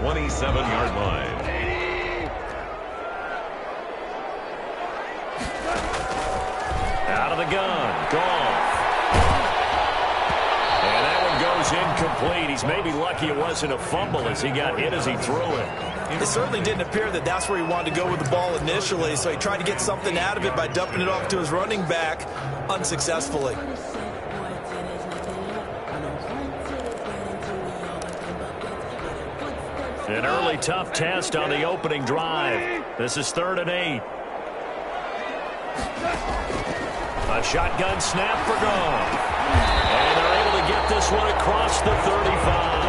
27-yard line. Out of the gun. Gone. And that one goes incomplete. He's maybe lucky it wasn't a fumble as he got hit as he threw it. It certainly didn't appear that that's where he wanted to go with the ball initially, so he tried to get something out of it by dumping it off to his running back unsuccessfully. An early tough test on the opening drive. This is 3rd and 8. A shotgun snap for Goff. And they're able to get this one across the 35.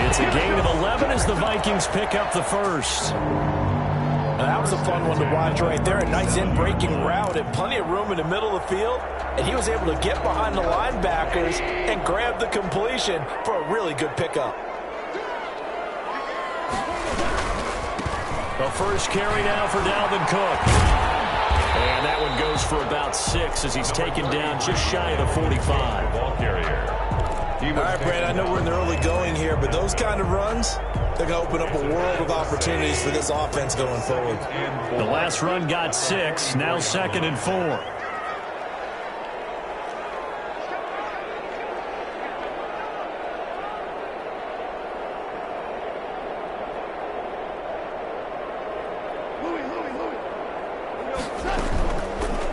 It's a gain of 11 as the Vikings pick up the first. Now, that was a fun one to watch right there. A nice in-breaking route and plenty of room in the middle of the field. And he was able to get behind the linebackers and grab the completion for a really good pickup. The first carry now for Dalvin Cook. And that one goes for about 6 as he's taken down just shy of the 45. Ball carrier. All right, Brad, I know we're in the early going here, but those kind of runs, they're going to open up a world of opportunities for this offense going forward. The last run got 6, now 2nd and 4.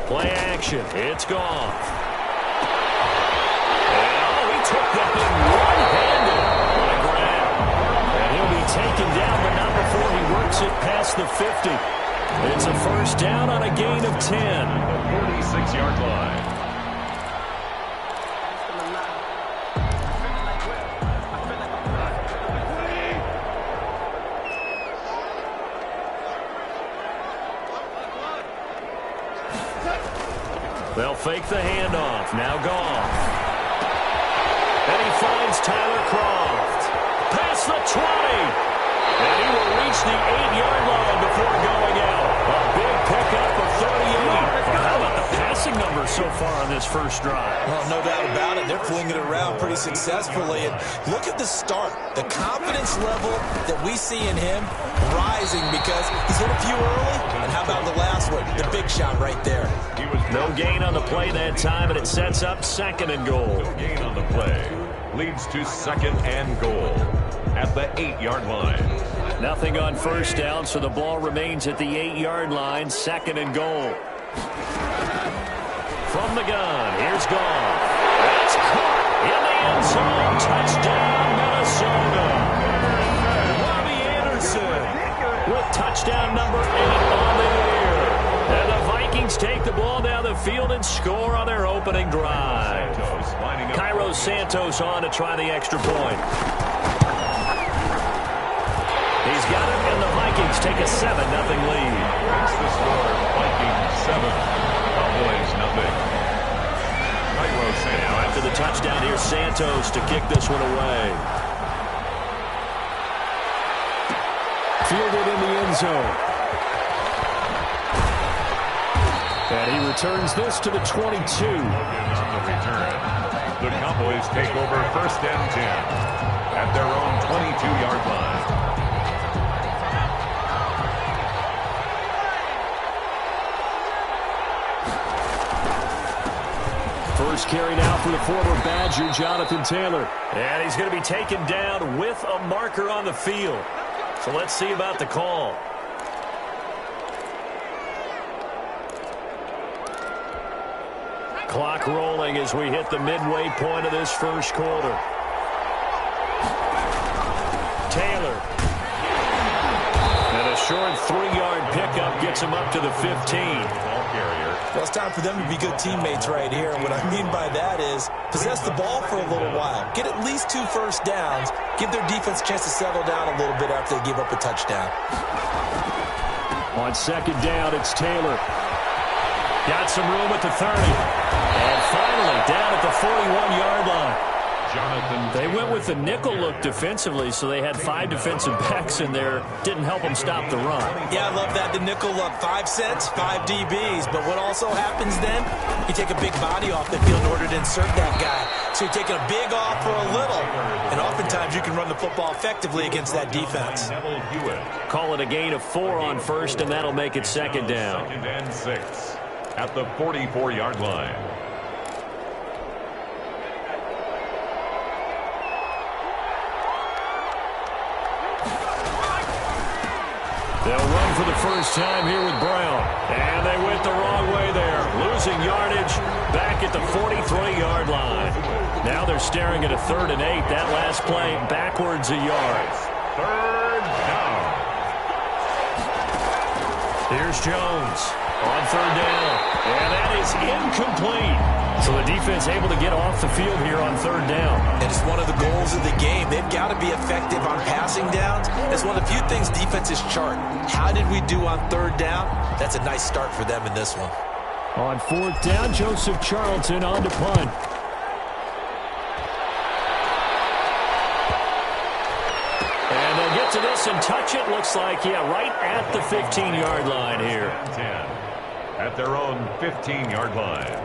Play action. It's Goff. Took that thing one-handed on a grab. And he'll be taken down, but not before he works it past the 50. It's a first down on a gain of 10. The 46-yard line. They'll fake the handoff. Now Goff. And he finds Tyler Kroft. Past the 20. And he will reach the 8-yard line before going out. A big pickup of 38. How about the passing numbers so far on this first drive? Well, no doubt about it. They're flinging it around pretty successfully. And look at the start. The confidence level that we see in him rising because he's hit a few early. And how about the last one? The big shot right there. No gain on the play that time, and it sets up 2nd and goal. No gain on the play. Leads to 2nd and goal at the 8-yard line. Nothing on first down, so the ball remains at the 8-yard line. 2nd and goal. From the gun, here's Goff. That's caught in the end zone. Touchdown, Minnesota. Robbie Anderson with touchdown number 8 on the year. And the Vikings take the ball down the field and score on their opening drive. Santos on to try the extra point. He's got it, and the Vikings take a 7-0 lead. That's the score. Vikings 7, Cowboys 0. Now after the touchdown, here's Santos to kick this one away. Fielded in the end zone. And he returns this to the 22. On the return, the Cowboys take over 1st and 10 at their own 22-yard line. First carry now for the former Badger, Jonathan Taylor. And he's going to be taken down with a marker on the field. So let's see about the call. Clock rolling as we hit the midway point of this first quarter. Taylor. And a short 3-yard pickup gets him up to the 15. Ball carrier. Well, it's time for them to be good teammates right here. And what I mean by that is possess the ball for a little while. Get at least 2 first downs. Give their defense a chance to settle down a little bit after they give up a touchdown. On 2nd down, it's Taylor. Got some room at the 30. And finally, down at the 41-yard line. They went with the nickel look defensively, so they had 5 defensive backs in there. Didn't help them stop the run. Yeah, I love that, the nickel look. 5 cents, 5 DBs. But what also happens then, you take a big body off the field in order to insert that guy. So you're taking a big off for a little. And often oftentimes you can run the football effectively against that defense. Call it a gain of 4 on first, and that'll make it second down. 2nd and 6 at the 44-yard line. They'll run for the first time here with Brown. And they went the wrong way there. Losing yardage back at the 43-yard line. Now they're staring at a 3rd and 8. That last play backwards a yard. 3rd down. Here's Jones on 3rd down. And that is incomplete. So the defense able to get off the field here on 3rd down. And it's one of the goals of the game. They've got to be effective on passing downs. It's one of the few things defenses chart. How did we do on 3rd down? That's a nice start for them in this one. On 4th down, Joseph Charlton on to punt. And they'll get to this and touch it. Looks like, yeah, right at the 15-yard line here. 10 at their own 15-yard line.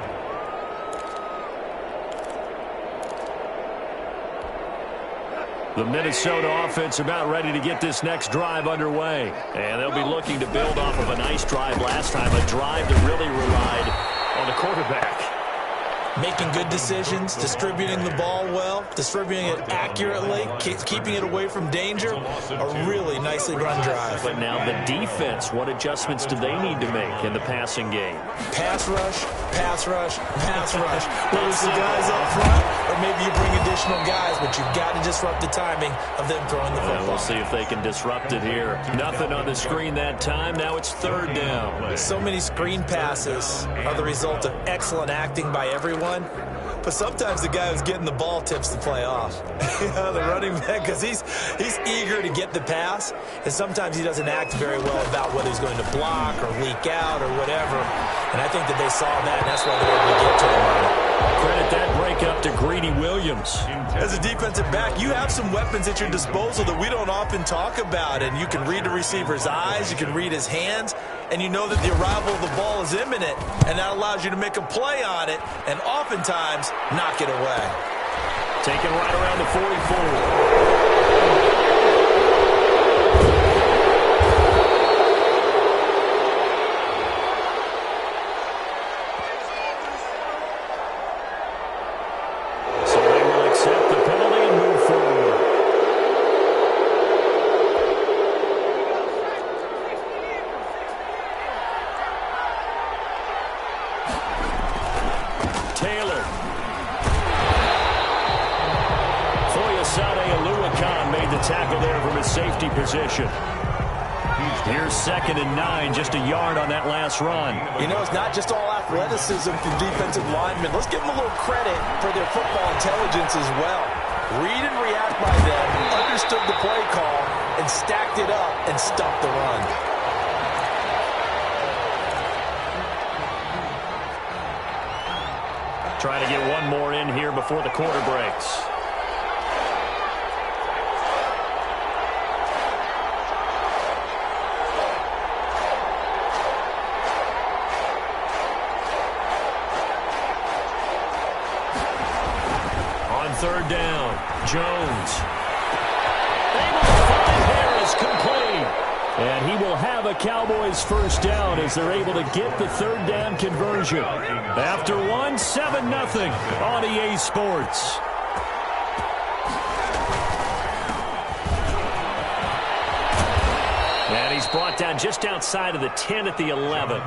The Minnesota offense about ready to get this next drive underway. And they'll be looking to build off of a nice drive last time, a drive that really relied on the quarterback. Making good decisions, distributing the ball well, distributing it accurately, keeping it away from danger. A really nicely run drive. But now the defense, what adjustments do they need to make in the passing game? Pass rush, pass rush, pass rush. Whether it's the guys up front, or maybe you bring additional guys, but you've got to disrupt the timing of them throwing the football. And we'll see if they can disrupt it here. Nothing on the screen that time. Now it's 3rd down. So many screen passes are the result of excellent acting by everyone. But sometimes the guy who's getting the ball tips the play off. The running back, because he's eager to get the pass, and sometimes he doesn't act very well about whether he's going to block or leak out or whatever. And I think that they saw that, and that's why they're able to get to him. Credit that breakup to Greedy Williams. As a defensive back, you have some weapons at your disposal that we don't often talk about, and you can read the receiver's eyes, you can read his hands, and you know that the arrival of the ball is imminent, and that allows you to make a play on it, and oftentimes knock it away. Taken right around the 44. Position. Here's 2nd and 9, just a yard on that last run. You know, it's not just all athleticism from defensive linemen. Let's give them a little credit for their football intelligence as well. Read and react by them, understood the play call, and stacked it up and stopped the run. Trying to get one more in here before the quarter breaks. On 3rd down, Jones. Able to find Harris, complete. And he will have a Cowboys first down as they're able to get the 3rd down conversion. After 7-0 on EA Sports. And he's brought down just outside of the 10 at the 11.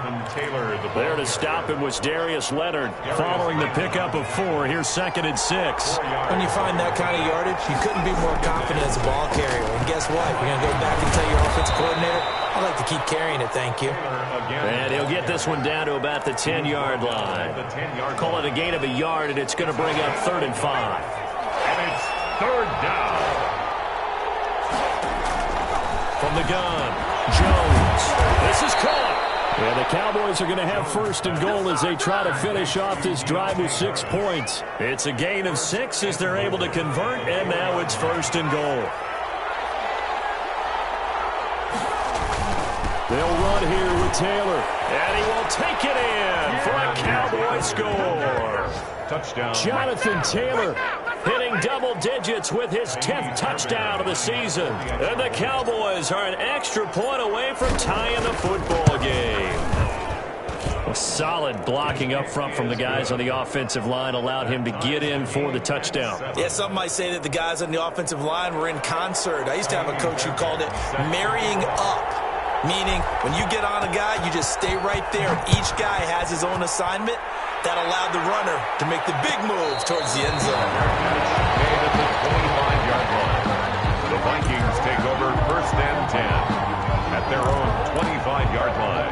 There to stop him was Darius Leonard. Following the pickup of 4, here's 2nd and 6. When you find that kind of yardage, you couldn't be more confident as a ball carrier. And guess what? You're going to go back and tell your offensive coordinator, I'd like to keep carrying it, thank you. And he'll get this one down to about the 10-yard line. Call it a gain of a yard, and it's going to bring up 3rd and 5. And it's 3rd down. From the gun, Jones. This is caught. And the Cowboys are going to have 1st and goal as they try to finish off this drive with 6 points. It's a gain of 6 as they're able to convert, and now it's 1st and goal. They'll run here with Taylor, and he will take it in for a Cowboy score. Touchdown. Jonathan Taylor hitting double digits with his 10th touchdown of the season. And the Cowboys are an extra point away from tying the football game. Solid blocking up front from the guys on the offensive line allowed him to get in for the touchdown. Yeah, some might say that the guys on the offensive line were in concert. I used to have a coach who called it marrying up, meaning when you get on a guy, you just stay right there. Each guy has his own assignment. That allowed the runner to make the big move towards the end zone. Made at the 25-yard line. The Vikings take over 1st and 10 at their own 25-yard line.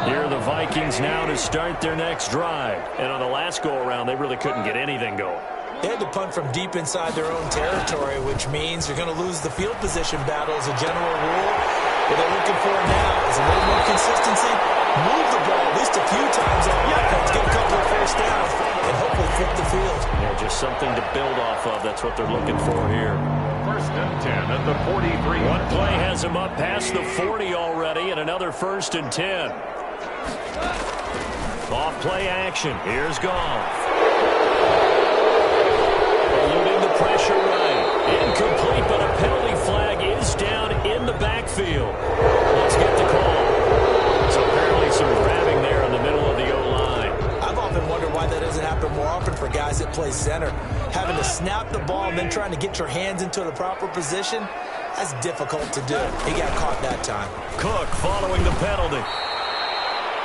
Here are the Vikings now to start their next drive. And on the last go-around, they really couldn't get anything going. They had to punt from deep inside their own territory, which means you're going to lose the field position battle as a general rule. What they're looking for now is a little more consistency. Move the ball at least a few times on offense, get a couple of first downs, and hopefully flip the field. Yeah, just something to build off of. That's what they're looking for here. 1st and 10 at the 43. One play has him up past the 40 already, and another 1st and 10. Off play action. Here's Goff. Eluding the pressure right. Incomplete, but a penalty flag is down in the backfield. Let's get the call. So apparently some grabbing there in the middle of the O-line. I've often wondered why that doesn't happen more often for guys that play center. Having to snap the ball and then trying to get your hands into the proper position, that's difficult to do. He got caught that time. Cook following the penalty.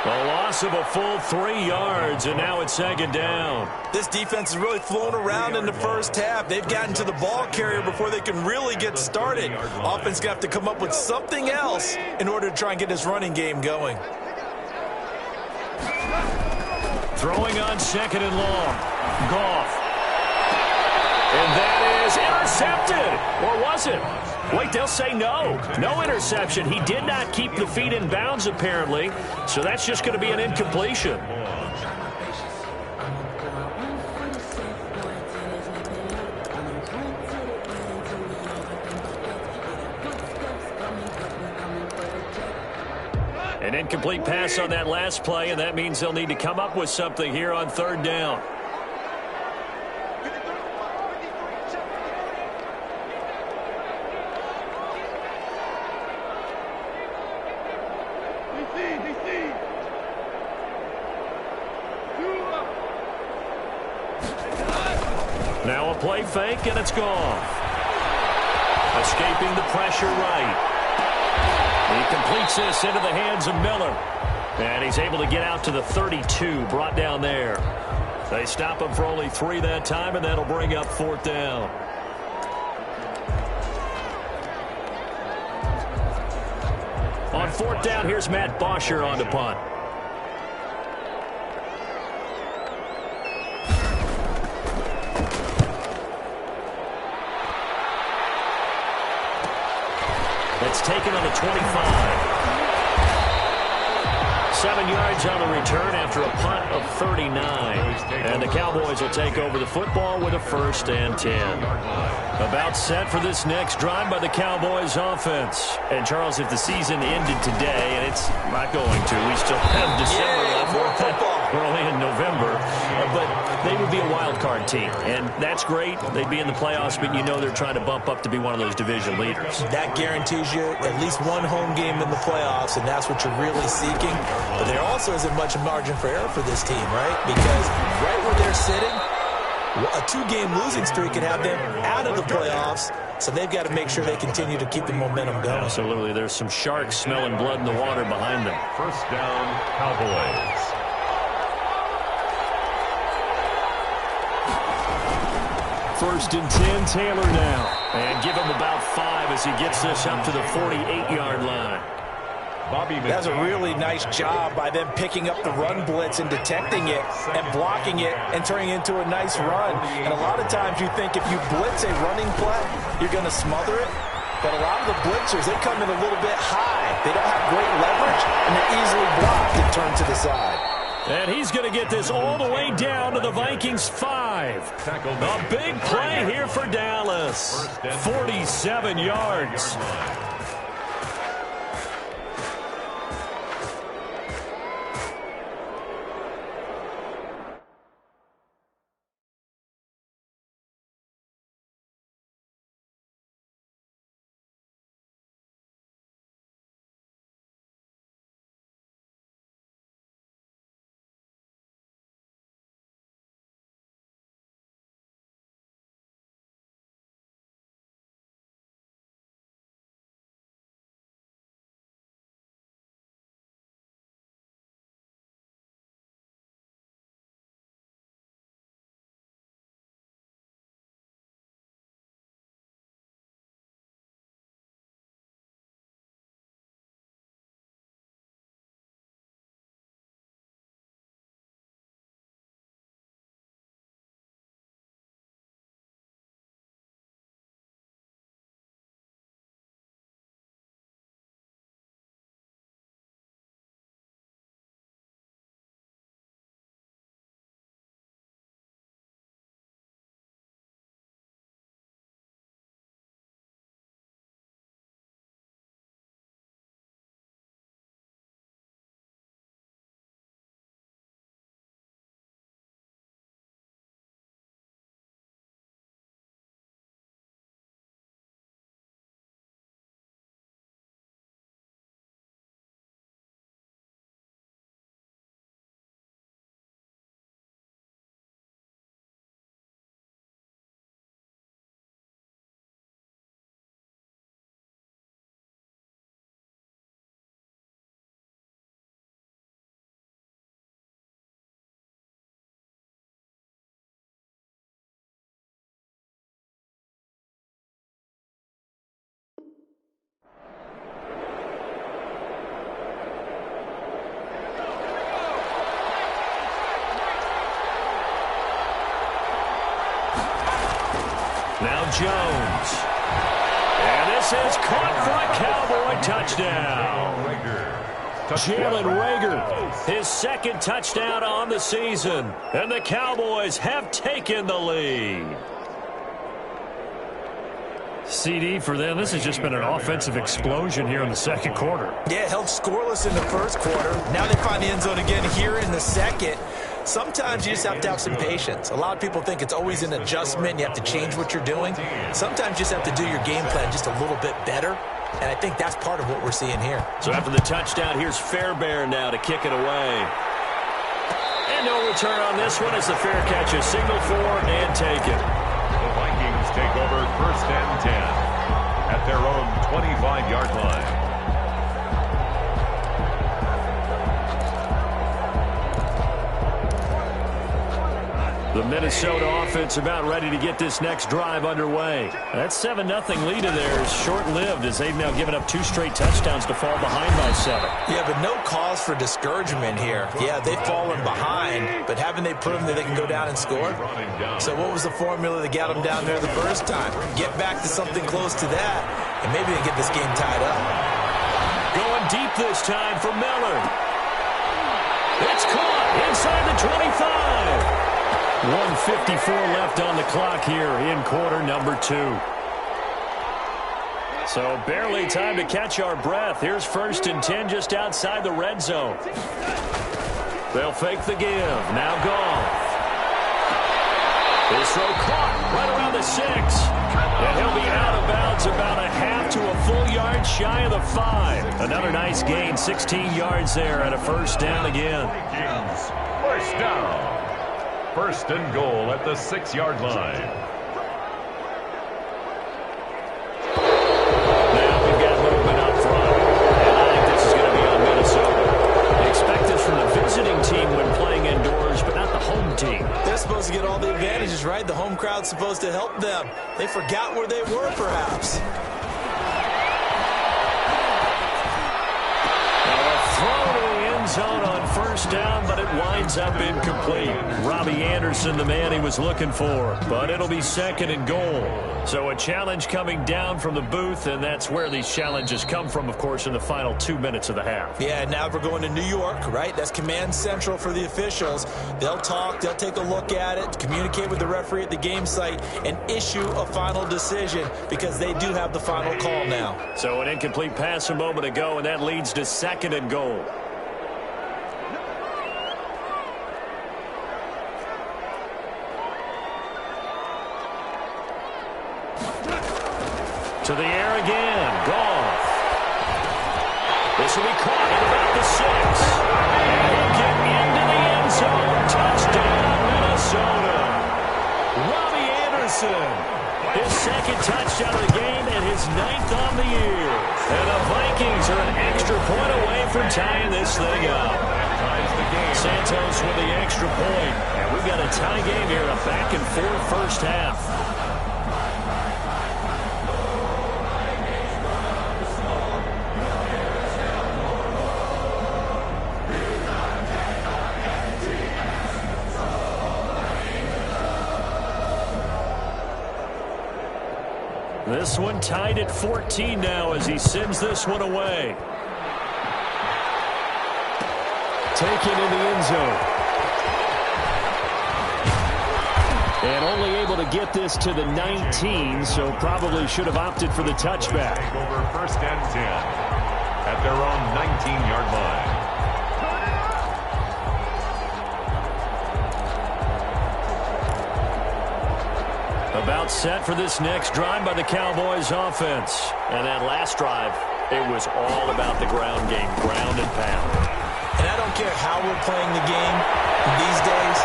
A loss of a full 3 yards, and now it's 2nd down. This defense is really flown around in the first half. They've gotten to the ball carrier before they can really get started. Offense going to have to come up with something else in order to try and get this running game going. Throwing on 2nd and long. Goff. And that is intercepted. Or was it? Wait, they'll say no. No interception. He did not keep the feet in bounds, apparently. So that's just going to be an incompletion. An incomplete pass on that last play, and that means they'll need to come up with something here on 3rd down. Now a play fake, and it's gone. Escaping the pressure right. He completes this into the hands of Miller. And he's able to get out to the 32, brought down there. They stop him for only 3 that time, and that'll bring up 4th down. On 4th down, here's Matt Bosher on the punt. It's taken on the 25. 7 yards on the return after a punt of 39. And the Cowboys will take over the football with a 1st and 10. About set for this next drive by the Cowboys offense. And Charles, if the season ended today, and it's not going to, we still have December left. We're only in November. But they would be a wild card team. And that's great. They'd be in the playoffs, but you know they're trying to bump up to be one of those division leaders. That guarantees you at least one home game in the playoffs, and that's what you're really seeking. But there also isn't much margin for error for this team, right? Because right where they're sitting, a 2-game losing streak could have them out of the playoffs. So they've got to make sure they continue to keep the momentum going. Absolutely. There's some sharks smelling blood in the water behind them. 1st down, Cowboys. 1st and 10, Taylor now. And give him about 5 as he gets this up to the 48-yard line. That's a really nice job by them picking up the run blitz and detecting it and blocking it and turning it into a nice run. And a lot of times you think if you blitz a running play, you're going to smother it. But a lot of the blitzers, they come in a little bit high. They don't have great leverage, and they're easily blocked and turned to the side. And he's going to get this all the way down to the Vikings 5. A big play here for Dallas. 47 yards. Now Jones. And this is caught for a Cowboy touchdown. Jalen Reagor, his second touchdown on the season. And the Cowboys have taken the lead. CD for them. This has just been an offensive explosion here in the second quarter. Yeah, held scoreless in the first quarter. Now they find the end zone again here in the second. Sometimes you just have to have some patience. A lot of people think it's always an adjustment. You have to change what you're doing. Sometimes you just have to do your game plan just a little bit better. And I think that's part of what we're seeing here. So after the touchdown, here's Fairbairn now to kick it away. And no return on this one as the fair catch is signaled for and taken. The Vikings take over 1st and 10 at their own 25-yard line. The Minnesota offense about ready to get this next drive underway. That 7-0 lead of theirs is short-lived as they've now given up 2 straight touchdowns to fall behind by 7. Yeah, but no cause for discouragement here. Yeah, they've fallen behind, but haven't they proven that they can go down and score? So what was the formula that got them down there the first time? Get back to something close to that, and maybe they get this game tied up. Going deep this time for Miller. It's caught inside the 25. 1:54 left on the clock here in quarter number 2. So barely time to catch our breath. Here's 1st and 10 just outside the red zone. They'll fake the give. Now Goff. His throw caught right around the 6. And he'll be out of bounds about a half to a full yard shy of the 5. Another nice gain, 16 yards there and a 1st down again. First down. 1st and goal at the 6-yard line. Now we've got movement up front. And I think this is going to be on Minnesota. Expect this from the visiting team when playing indoors, but not the home team. They're supposed to get all the advantages, right? The home crowd's supposed to help them. They forgot where they were, perhaps. Zone on 1st down, but it winds up incomplete. Robbie Anderson, the man he was looking for, but it'll be 2nd and goal. So a challenge coming down from the booth, and that's where these challenges come from, of course, in the final 2 minutes of the half. Yeah, now we're going to New York, right? That's command central for the officials. They'll talk, they'll take a look at it, communicate with the referee at the game site, and issue a final decision because they do have the final call now. So an incomplete pass a moment ago, and that leads to 2nd and goal. To the air again. Goff. This will be caught at about the 6. And he'll get into the end zone. Touchdown, Minnesota. Robbie Anderson. His 2nd touchdown of the game and his 9th on the year. And the Vikings are an extra point away from tying this thing up. Santos with the extra point. And we've got a tie game here, a back-and-forth first half. This one tied at 14 now as he sends this one away. Taken in the end zone. And only able to get this to the 19, so probably should have opted for the touchback. Take over 1st and 10 at their own 19-yard line. About set for this next drive by the Cowboys offense. And that last drive, it was all about the ground game, ground and pound. And I don't care how we're playing the game these days,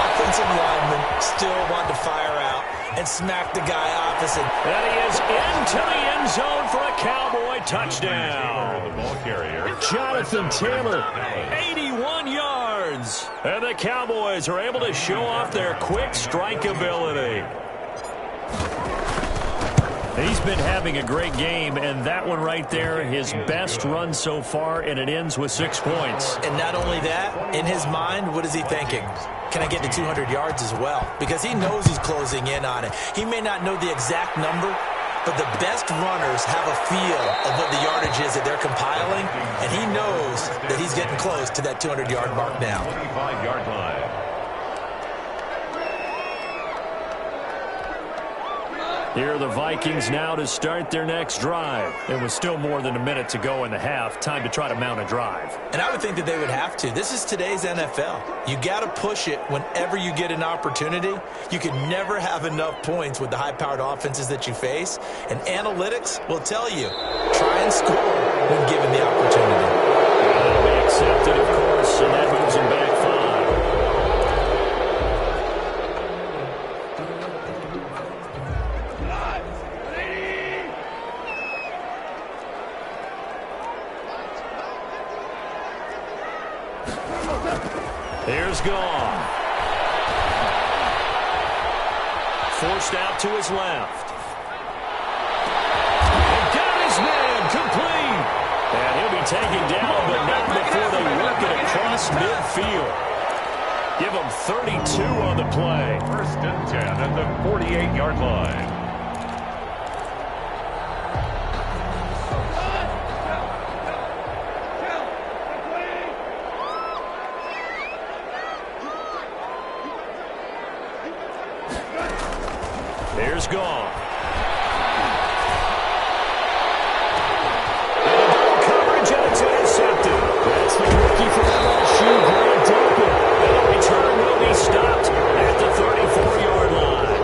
offensive linemen still want to fire out and smack the guy opposite. And he is into the end zone for a Cowboy touchdown. The ball carrier, Jonathan Taylor, 81 yards. And the Cowboys are able to show off their quick strike ability. He's been having a great game, and that one right there, his best run so far, and it ends with 6 points. And not only that, in his mind, what is he thinking? can I get to 200 yards as well? Because he knows he's closing in on it. He may not know the exact number, but the best runners have a feel of what the yardage is that they're compiling, and he knows that he's getting close to that 200-yard mark now. 25-yard line. Here are the Vikings now to start their next drive. It was still more than a minute to go in the half. Time to try to mount a drive. And I would think that they would have to. This is today's NFL. You got to push it whenever you get an opportunity. You can never have enough points with the high-powered offenses that you face. And analytics will tell you, try and score when given the opportunity. That'll be accepted, of course, and that moves him back 5. Here's gone. Forced out to his left. And got his man complete. And he'll be taken down, but not before they work it across midfield. Give him 32 on the play. 1st and 10 at the 48-yard line. Here's gone. Coverage, and it's intercepted. That's the rookie from LSU, Grant Duncan. And the return will be stopped at the 34-yard line.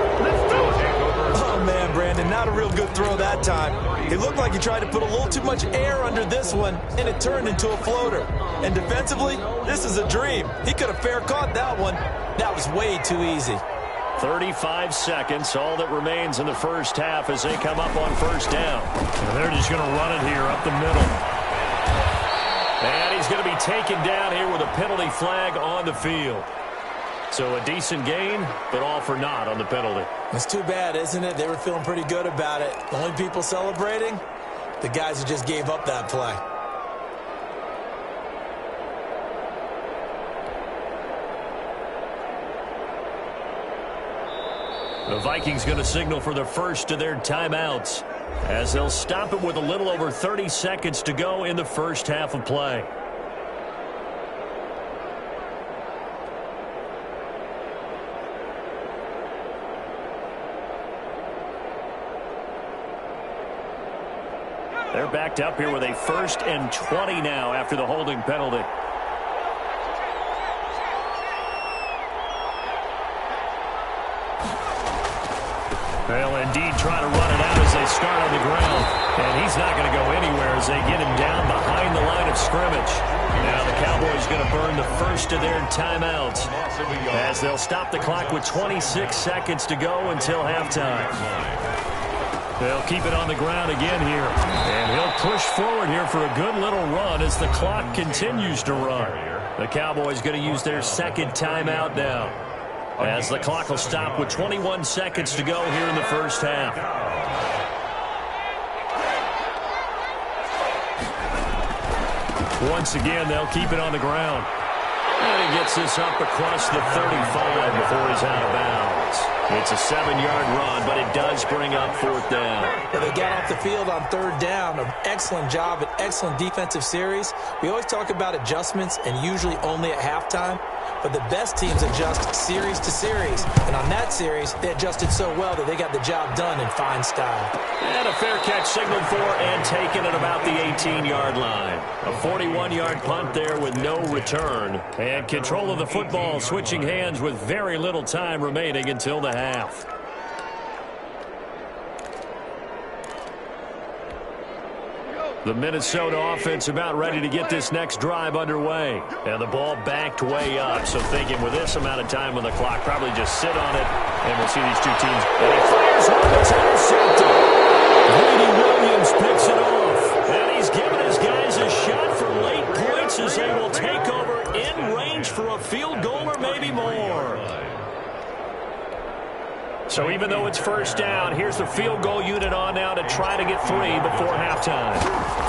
Oh, man, Brandon, not a real good throw that time. It looked like he tried to put a little too much air under this one, and it turned into a floater. And defensively, this is a dream. He could have fair caught that one. That was way too easy. 35 seconds, all that remains in the first half as they come up on 1st down. And they're just going to run it here up the middle. And he's going to be taken down here with a penalty flag on the field. So a decent gain, but all for naught on the penalty. It's too bad, isn't it? They were feeling pretty good about it. The only people celebrating, the guys who just gave up that play. The Vikings going to signal for the first of their timeouts as they'll stop it with a little over 30 seconds to go in the first half of play. They're backed up here with a 1st and 20 now after the holding penalty. They'll indeed try to run it out as they start on the ground. And he's not going to go anywhere as they get him down behind the line of scrimmage. Now the Cowboys going to burn the first of their timeouts as they'll stop the clock with 26 seconds to go until halftime. They'll keep it on the ground again here. And he'll push forward here for a good little run as the clock continues to run. The Cowboys going to use their 2nd timeout now, as the clock will stop with 21 seconds to go here in the first half. Once again, they'll keep it on the ground. And he gets this up across the 35 before he's out of bounds. It's a 7-yard run, but it does bring up 4th down. Well, they got off the field on 3rd down. An excellent job, an excellent defensive series. We always talk about adjustments and usually only at halftime. But the best teams adjust series to series. And on that series, they adjusted so well that they got the job done in fine style. And a fair catch signaled for and taken at about the 18-yard line. A 41-yard punt there with no return. And control of the football switching hands with very little time remaining until the half. The Minnesota offense about ready to get this next drive underway. And the ball backed way up. So thinking with this amount of time on the clock, probably just sit on it. And we'll see these two teams. And he fires one that's intercepted. Brady Williams picks it off. And he's giving his guys a shot for late points as they will take over in range for a field goal or maybe more. So even though it's first down, here's the field goal unit on now to try to get 3 before halftime.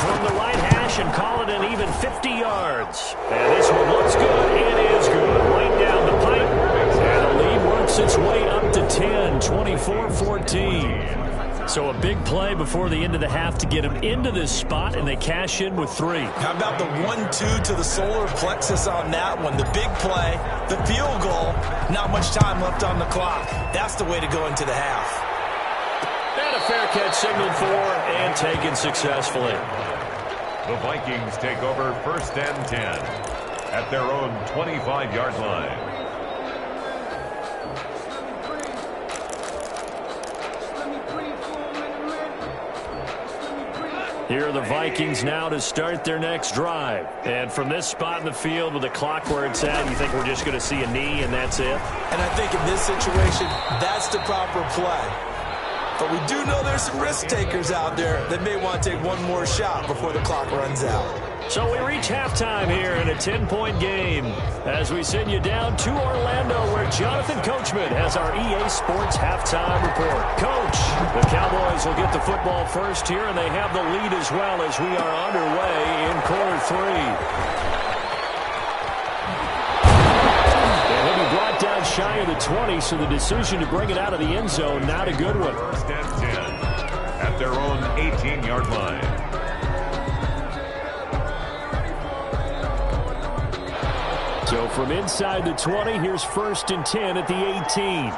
From the right hash and call it an even 50 yards. And this one looks good. It is good. Right down the pipe. And the lead works its way up to 10, 24-14. So a big play before the end of the half to get them into this spot, and they cash in with 3. How about the 1-2 to the solar plexus on that one? The big play, the field goal, not much time left on the clock. That's the way to go into the half. And a fair catch signaled for and taken successfully. The Vikings take over 1st and 10 at their own 25-yard line. Here are the Vikings now to start their next drive. And from this spot in the field with the clock where it's at, you think we're just going to see a knee and that's it? And I think in this situation, that's the proper play. But we do know there's some risk takers out there that may want to take one more shot before the clock runs out. So we reach halftime here in a 10-point game as we send you down to Orlando where Jonathan Coachman has our EA Sports halftime report. Coach, the Cowboys will get the football first here, and they have the lead as well as we are underway in quarter 3. And he'll be brought down shy of the 20, so the decision to bring it out of the end zone, not a good one. 1st and 10 at their own 18-yard line. So from inside the 20, here's 1st and 10 at the 18.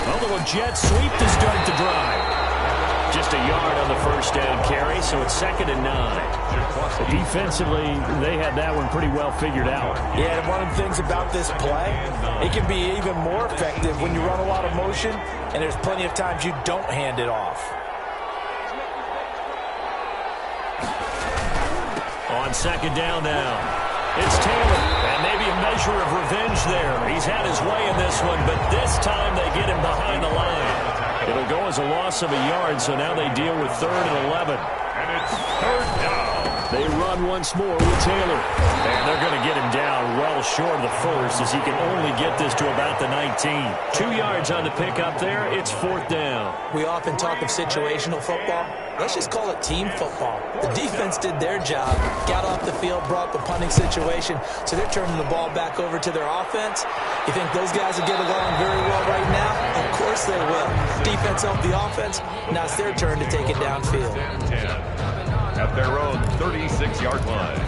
A little jet sweep to start the drive. Just a yard on the first down carry, so it's 2nd and 9. Defensively, they had that one pretty well figured out. Yeah, and one of the things about this play, it can be even more effective when you run a lot of motion, and there's plenty of times you don't hand it off. On 2nd down now, it's Taylor, and maybe a measure of revenge there. He's had his way in this one, but this time they get him behind the line. It'll go as a loss of a yard, so now they deal with 3rd and 11. And it's 3rd down. They run once more with Taylor, and they're going to get him down well short of the first as he can only get this to about the 19. 2 yards on the pickup there. It's 4th down. We often talk of situational football. Let's just call it team football. The defense did their job, got off the field, brought up a punting situation, so they're turning the ball back over to their offense. You think those guys will get along very well right now? Of course they will. Defense helped the offense. Now it's their turn to take it downfield. 10 at their own 36-yard line.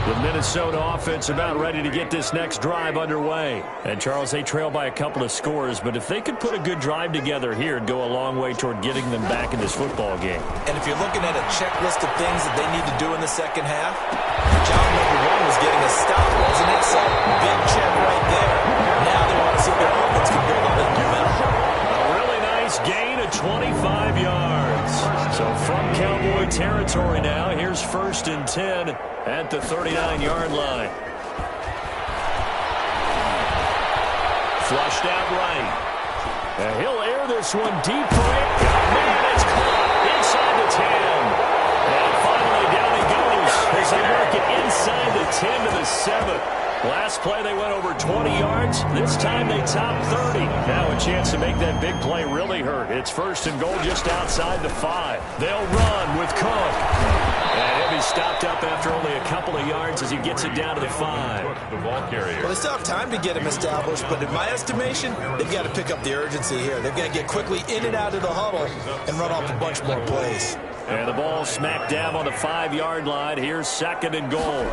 The Minnesota offense about ready to get this next drive underway. And, Charles, they trail by a couple of scores, but if they could put a good drive together here, it'd go a long way toward getting them back in this football game. And if you're looking at a checklist of things that they need to do in the second half, job number 1 was getting a stop, wasn't it? So, big check right there. Now they want to see if their offense can build on that momentum. A really nice gain of 25 yards. So from Cowboy territory now, here's 1st and 10 at the 39-yard line. Flushed out right. And he'll air this one deep for it. Man, it's caught inside the 10. And finally down he goes as they work it inside the 10 to the 7. Last play they went over 20 yards. This time they top 30. Now a chance to make that big play really hurt. It's 1st and goal just outside the 5. They'll run with Cook. And he'll be stopped up after only a couple of yards as he gets it down to the 5. The ball carrier. Well, they still have time to get him established, but in my estimation, they've got to pick up the urgency here. They've got to get quickly in and out of the huddle and run off a bunch more plays. And the ball smacked down on the 5-yard line. Here's 2nd and goal.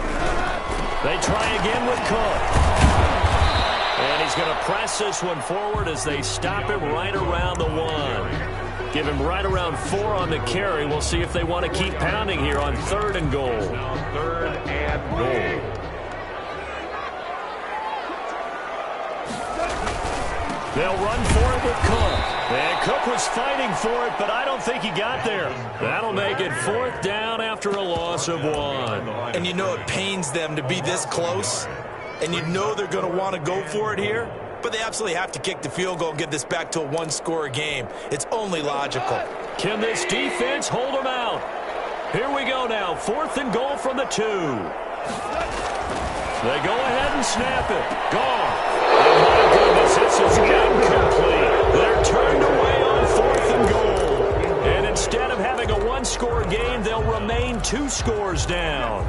They try again with Cook. And he's going to press this one forward as they stop him right around the 1. Give him right around 4 on the carry. We'll see if they want to keep pounding here on 3rd and goal. 3rd and goal. They'll run for it with Cook. And Cook was fighting for it, but I don't think he got there. That'll make it 4th down after a loss of 1. And you know it pains them to be this close, and you know they're going to want to go for it here, but they absolutely have to kick the field goal and get this back to a 1-score game. It's only logical. Can this defense hold them out? Here we go now. 4th and goal from the 2. They go ahead and snap it. Gone. Oh, my goodness, this is incomplete. They're turned away on 4th and goal. And instead of having a one-score game, they'll remain 2 scores down.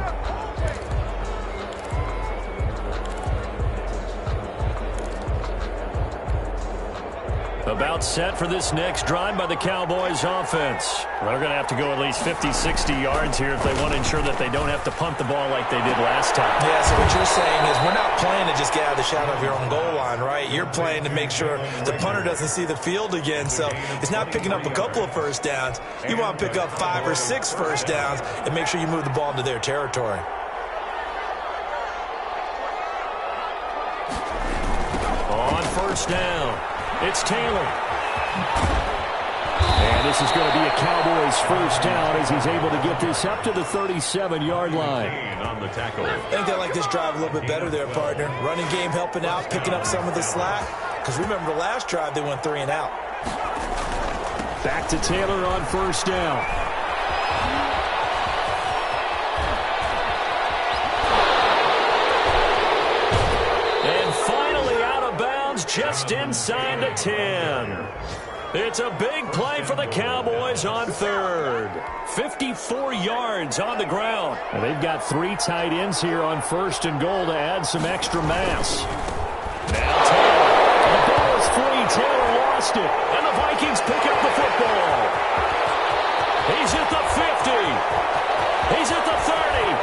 About set for this next drive by the Cowboys offense. They're going to have to go at least 50, 60 yards here if they want to ensure that they don't have to punt the ball like they did last time. Yeah, so what you're saying is we're not playing to just get out of the shadow of your own goal line, right? You're playing to make sure the punter doesn't see the field again. So it's not picking up a couple of first downs. You want to pick up 5 or 6 first downs and make sure you move the ball into their territory. On first down, it's Taylor. And this is going to be a Cowboys first down as he's able to get this up to the 37-yard line. On the tackle. I think they like this drive a little bit better there, partner. Running game helping out, picking up some of the slack. Because remember the last drive, they went 3 and out. Back to Taylor on first down. And finally out of bounds just inside the 10. It's a big play for the Cowboys on 3rd. 54 yards on the ground. And they've got 3 tight ends here on 1st and goal to add some extra mass. Now Taylor. The ball is free. Taylor lost it. And the Vikings pick up the football. He's at the 50. He's at the 30.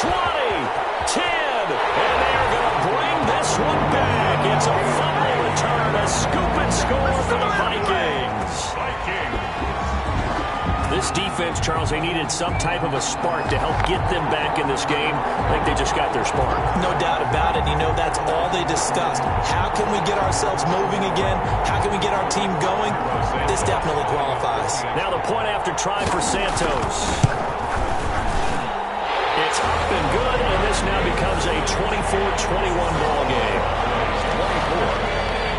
20. 10. And they're going to bring this one back. It's a fumble return. A scoop and score for the Vikings. This defense, Charles, they needed some type of a spark to help get them back in this game. I think they just got their spark. No doubt about it. You know, that's all they discussed. How can we get ourselves moving again? How can we get our team going? This definitely qualifies. Now the point after try for Santos. It's up and good, and this now becomes a 24-21 ball game. 24.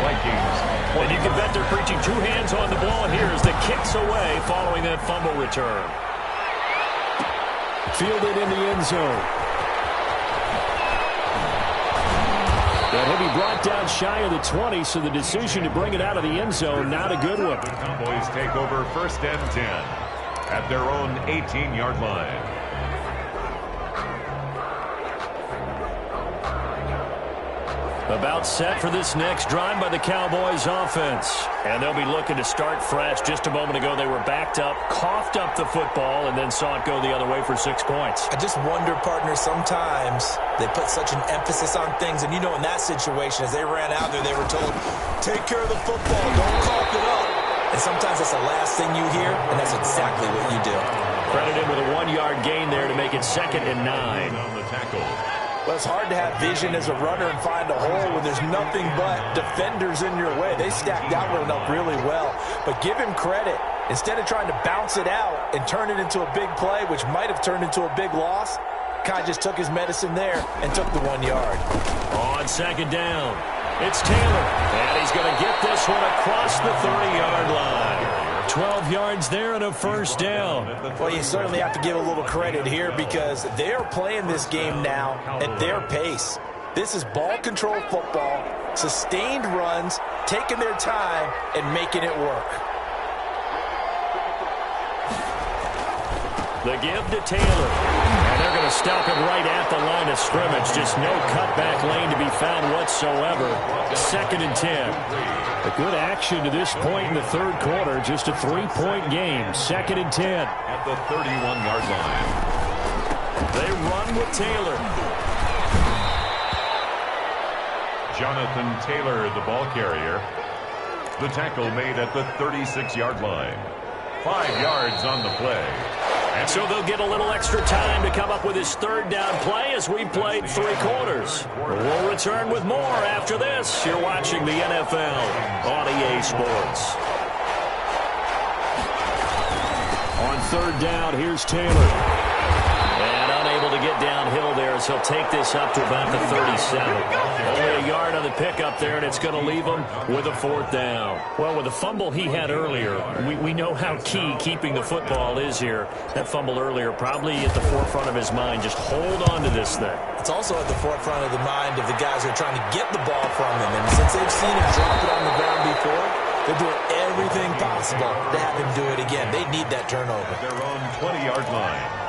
Vikings. And you can bet they're preaching 2 hands on the ball here as the kick's away following that fumble return. Fielded in the end zone. And he'll be brought down shy of the 20, so the decision to bring it out of the end zone, not a good one. The Cowboys take over 1st and 10 at their own 18-yard line. About set for this next drive by the Cowboys offense. And they'll be looking to start fresh. Just a moment ago, they were backed up, coughed up the football, and then saw it go the other way for 6 points. I just wonder, partner, sometimes they put such an emphasis on things. And, you know, in that situation, as they ran out there, they were told, take care of the football, don't cough it up. And sometimes that's the last thing you hear, and that's exactly what you do. Credited with a 1-yard gain there to make it 2nd and 9. On the tackle. Well, it's hard to have vision as a runner and find a hole when there's nothing but defenders in your way. They stacked that one up really well. But give him credit. Instead of trying to bounce it out and turn it into a big play, which might have turned into a big loss, Kai just took his medicine there and took the 1 yard. On 2nd down, it's Taylor. And he's going to get this one across the 30-yard line. 12 yards there and a first down. Well, you certainly have to give a little credit here because they are playing this game now at their pace. This is ball control football, sustained runs, taking their time, and making it work. The give to Taylor. And they're going to stop it right at the line of scrimmage. Just no cutback lane to be found whatsoever. 2nd and 10. A good action to this point in the 3rd quarter. Just a 3-point game. 2nd and 10. At the 31-yard line. They run with Taylor. Jonathan Taylor, the ball carrier. The tackle made at the 36-yard line. 5 yards on the play. And so they'll get a little extra time to come up with his 3rd down play as we played 3 quarters. We'll return with more after this. You're watching the NFL on EA Sports. On 3rd down, here's Taylor. And unable to get downhill there as he'll take this up to about the 37. Only a yard on the pickup there, and it's going to leave him with a 4th down. Well, with the fumble he had earlier, we know how key keeping the football is here. That fumble earlier probably at the forefront of his mind. Just hold on to this thing. It's also at the forefront of the mind of the guys who are trying to get the ball from him. And since they've seen him drop it on the ground before, they're doing everything possible to have him do it again. They need that turnover. At their own 20-yard line.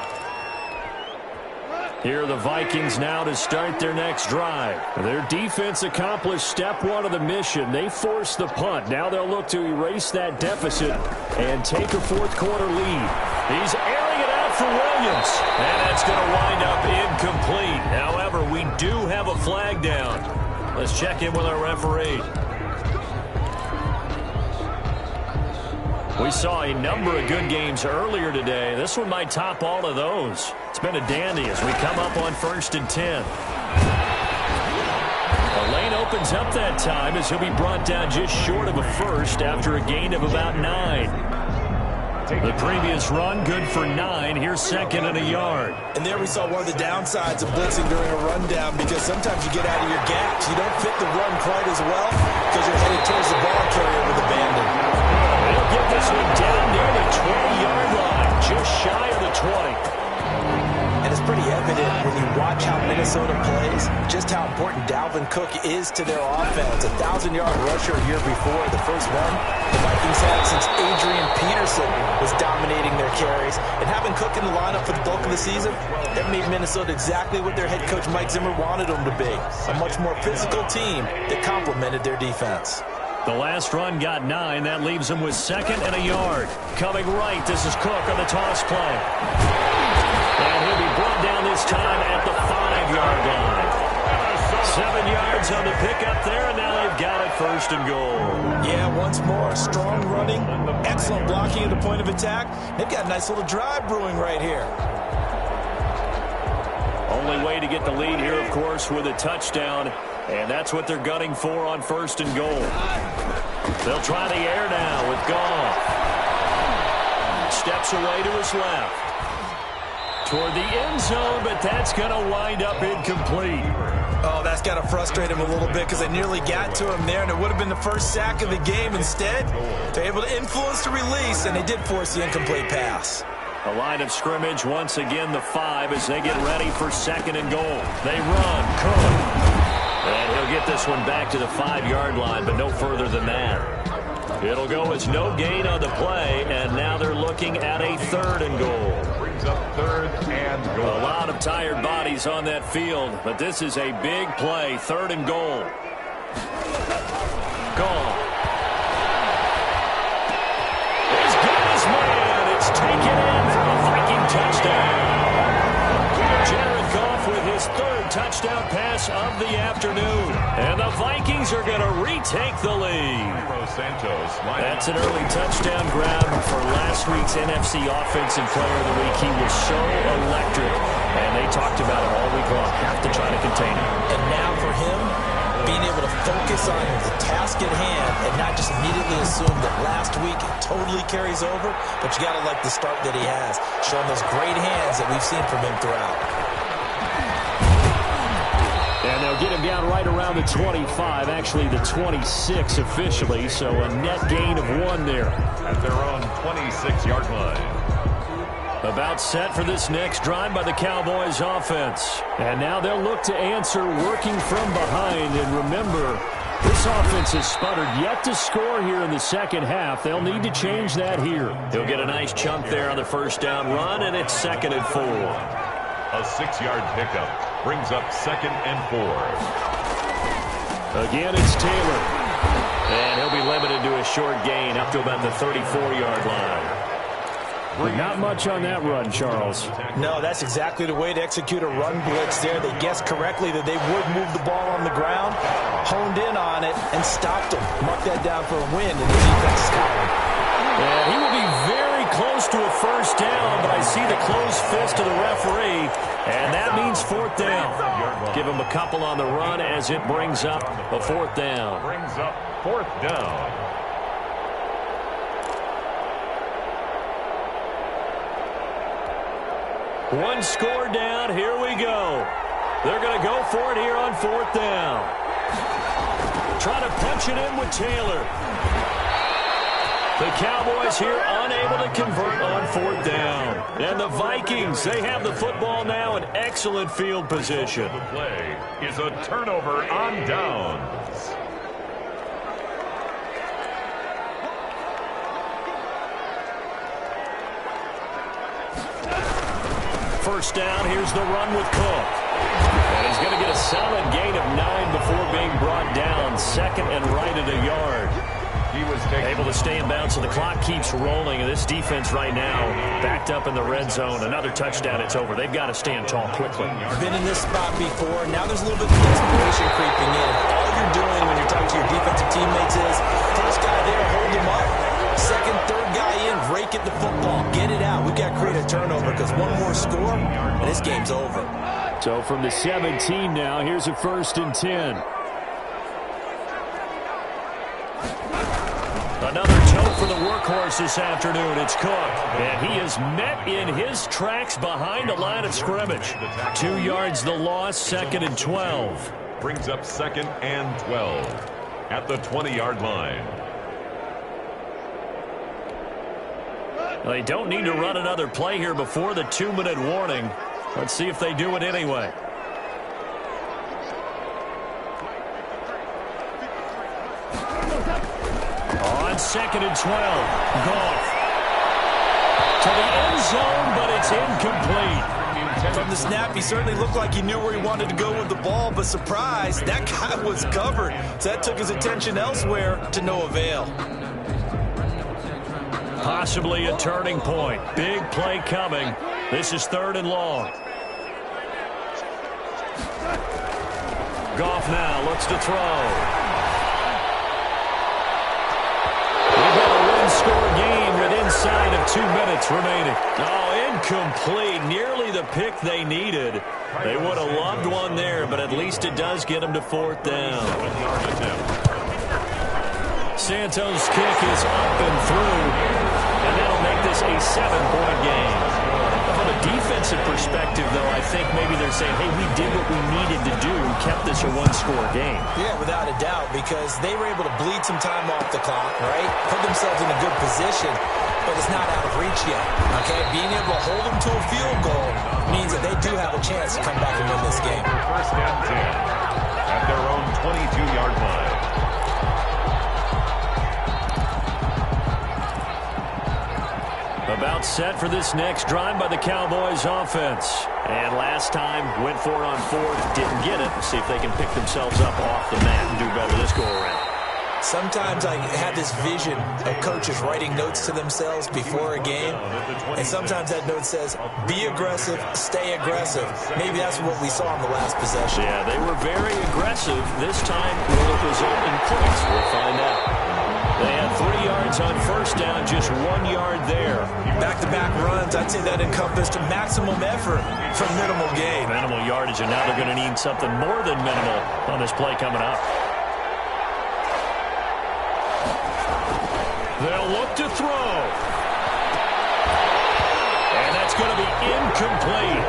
Here are the Vikings now to start their next drive. Their defense accomplished step 1 of the mission. They forced the punt. Now they'll look to erase that deficit and take a 4th quarter lead. He's airing it out for Williams, and that's going to wind up incomplete. However, we do have a flag down. Let's check in with our referee. We saw a number of good games earlier today. This one might top all of those. It's been a dandy as we come up on 1st and 10. The lane opens up that time as he'll be brought down just short of a first after a gain of about 9. The previous run, good for 9. Here's 2nd and a yard. And there we saw one of the downsides of blitzing during a rundown, because sometimes you get out of your gaps. You don't fit the run quite as well because you're headed towards the ball carrier with abandon. They'll get this one down near the 20-yard line, just shy of the 20. And it's pretty evident when you watch how Minnesota plays, just how important Dalvin Cook is to their offense. 1,000-yard rusher a year before, the first one the Vikings had since Adrian Peterson was dominating their carries. And having Cook in the lineup for the bulk of the season, that made Minnesota exactly what their head coach Mike Zimmer wanted them to be. A much more physical team that complemented their defense. The last run got 9. That leaves him with 2nd and a yard. Coming right, this is Cook on the toss play. And he'll be brought down this time at the 5-yard line. 7 yards on the pickup there, and now they've got it 1st and goal. Yeah, once more, strong running, excellent blocking at the point of attack. They've got a nice little drive brewing right here. Only way to get the lead here, of course, with a touchdown, and that's what they're gunning for on 1st and goal. They'll try the air now with Goff. Steps away to his left. Toward the end zone, but that's going to wind up incomplete. Oh, that's got to frustrate him a little bit because they nearly got to him there, and it would have been the first sack of the game. Instead, they're able to influence the release, and they did force the incomplete pass. The line of scrimmage once again the 5 as they get ready for 2nd and goal. They run. Cook. And he'll get this one back to the 5-yard line, but no further than that. It'll go as no gain on the play, and now they're looking at a 3rd and goal. Brings up 3rd and goal. A lot of tired bodies on that field, but this is a big play. 3rd and goal. Gone. As good as man. It's taken in for a Viking touchdown. Jared Goff with his 3rd touchdown pass of the afternoon. And the Vikings are going to retake the lead. That's an early touchdown grab for last week's NFC Offensive Player of the Week. He was so electric, and they talked about it all week long. Have to try to contain him. And now for him, being able to focus on the task at hand and not just immediately assume that last week it totally carries over, but you got to like the start that he has, showing those great hands that we've seen from him throughout. And they'll get him down right around the 25, actually the 26 officially, so a net gain of 1 there. At their own 26-yard line. About set for this next drive by the Cowboys offense. And now they'll look to answer working from behind. And remember, this offense has sputtered yet to score here in the second half. They'll need to change that here. He'll get a nice chunk there on the 1st down run, and it's 2nd and 4. A 6-yard pickup brings up 2nd and 4. Again, it's Taylor. And he'll be limited to a short gain up to about the 34-yard line. Not much on that run, Charles. No, that's exactly the way to execute a run blitz there. They guessed correctly that they would move the ball on the ground, honed in on it, and stopped them. Mark that down for a win in the defense's column. And he will be very close to a 1st down, but I see the closed fist of the referee, and that means 4th down. Give him a couple on the run as it brings up a 4th down. Brings up 4th down. One score down. Here we go. They're going to go for it here on 4th down. Trying to punch it in with Taylor. The Cowboys here unable to convert on 4th down. And the Vikings, they have the football now in excellent field position. The play is a turnover on downs. First down, here's the run with Cook. And he's going to get a solid gain of 9 before being brought down. Second and right at a yard. He was able to stay in bounds, so the clock keeps rolling. And this defense right now backed up in the red zone. Another touchdown, it's over. They've got to stand tall quickly. Been in this spot before. Now there's a little bit of desperation creeping in. All you're doing when you're talking to your defensive teammates is first guy there, hold him up. Second, third guy in, rake at the football. Get it out. We've got to create a turnover because one more score, and this game's over. So from the 17 now, here's a 1st and 10. Another tote for the workhorse this afternoon. It's Cook. And he is met in his tracks behind the line of scrimmage. 2 yards the loss, 2nd and 12. Brings up 2nd and 12 at the 20-yard line. They don't need to run another play here before the 2-minute warning. Let's see if they do it anyway. On 2nd and 12, Goff to the end zone, but it's incomplete. From the snap, he certainly looked like he knew where he wanted to go with the ball, but surprise, that guy was covered. So that took his attention elsewhere to no avail. Possibly a turning point. Big play coming. This is 3rd and long. Goff now looks to throw. We've got a one-score game with inside of 2 minutes remaining. Oh, incomplete. Nearly the pick they needed. They would have loved one there, but at least it does get them to 4th down. Santos' kick is up and through. And that'll make this a 7-point game. From a defensive perspective, though, I think maybe they're saying, hey, we did what we needed to do, kept this a one-score game. Yeah, without a doubt, because they were able to bleed some time off the clock, right? Put themselves in a good position, but it's not out of reach yet, okay? Being able to hold them to a field goal means that they do have a chance to come back and win this game. 1st and 10 at their own 22-yard line. About set for this next drive by the Cowboys offense. And last time, went for it on 4th, didn't get it. Let's see if they can pick themselves up off the mat and do better this go-around. Sometimes I have this vision of coaches writing notes to themselves before a game, and sometimes that note says, be aggressive, stay aggressive. Maybe that's what we saw in the last possession. Yeah, they were very aggressive. This time, will it result in points? We'll find out. They had 3 yards on 1st down, just 1 yard there. Back-to-back runs, I'd say that encompassed maximum effort for minimal gain. Minimal yardage, and now they're going to need something more than minimal on this play coming up. They'll look to throw. And that's going to be incomplete.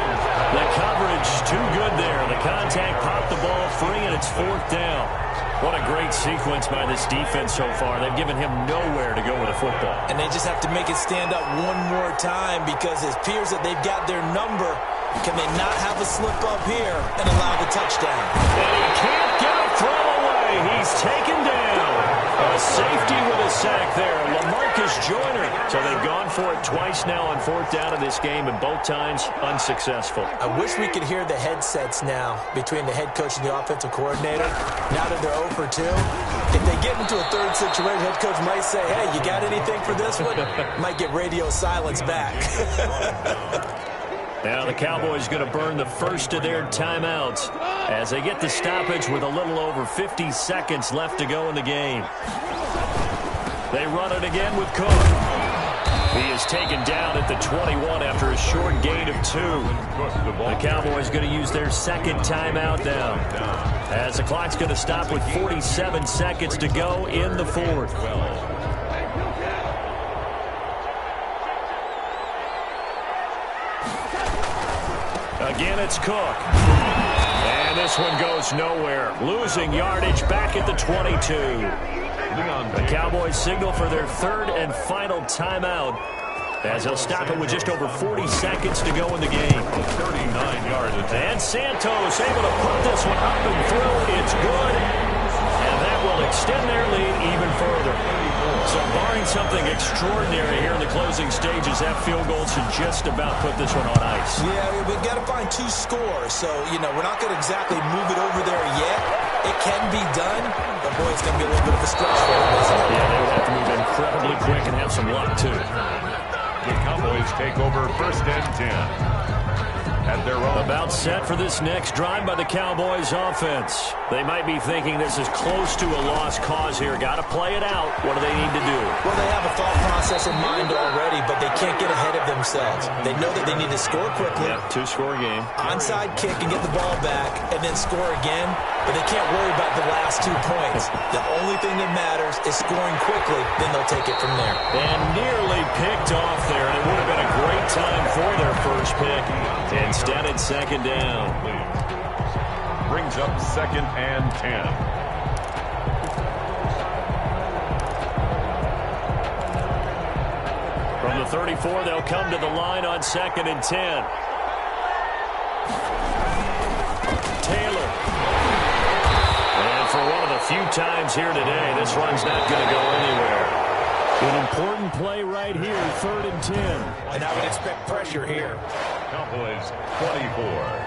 The coverage too good there. The contact popped the ball free, and it's 4th down. What a great sequence by this defense so far. They've given him nowhere to go with the football. And they just have to make it stand up one more time because it appears that they've got their number. Can they not have a slip up here and allow the touchdown? And he can't get a throw away. He's taken down. A safety with a sack there. LaMarcus Joyner. So they've gone for it twice now on 4th down in this game, and both times unsuccessful. I wish we could hear the headsets now between the head coach and the offensive coordinator. Now that they're 0 for 2, if they get into a third situation, head coach might say, hey, you got anything for this one? Might get radio silence back. Now the Cowboys going to burn the first of their timeouts as they get the stoppage with a little over 50 seconds left to go in the game. They run it again with Cook. He is taken down at the 21 after a short gain of 2. The Cowboys going to use their second timeout now, as the clock's going to stop with 47 seconds to go in the 4th. Again, it's Cook. And this one goes nowhere. Losing yardage back at the 22. The Cowboys signal for their third and final timeout, as they'll stop it with just over 40 seconds to go in the game. 39 yards. And Santos able to put this one up and through. It's good. And that will extend their lead even further. So barring something extraordinary here in the closing stages, that field goal should just about put this one on ice. Yeah, we've got to find 2 scores. So, we're not going to exactly move it over there yet. It can be done, but boy, it's going to be a little bit of a stretch for them, isn't it? Yeah, they would have to move incredibly quick and have some luck, too. The Cowboys take over first and 10. At their own. About set for this next drive by the Cowboys offense. They might be thinking this is close to a lost cause here. Got to play it out. What do they need to do? Well, they have a thought process in mind already, but they can't get ahead of themselves. They know that they need to score quickly. Yeah, 2-score game. Onside kick and get the ball back and then score again, but they can't worry about the last 2 points. The only thing that matters is scoring quickly, then they'll take it from there. And nearly picked off there, and it would have been a great time for their first pick. Instead, it's second down. Brings up second and 10. From the 34, they'll come to the line on second and 10. Taylor. And for one of the few times here today, this run's not going to go anywhere. An important play right here, third and 10. And I would expect pressure here. Cowboys 24.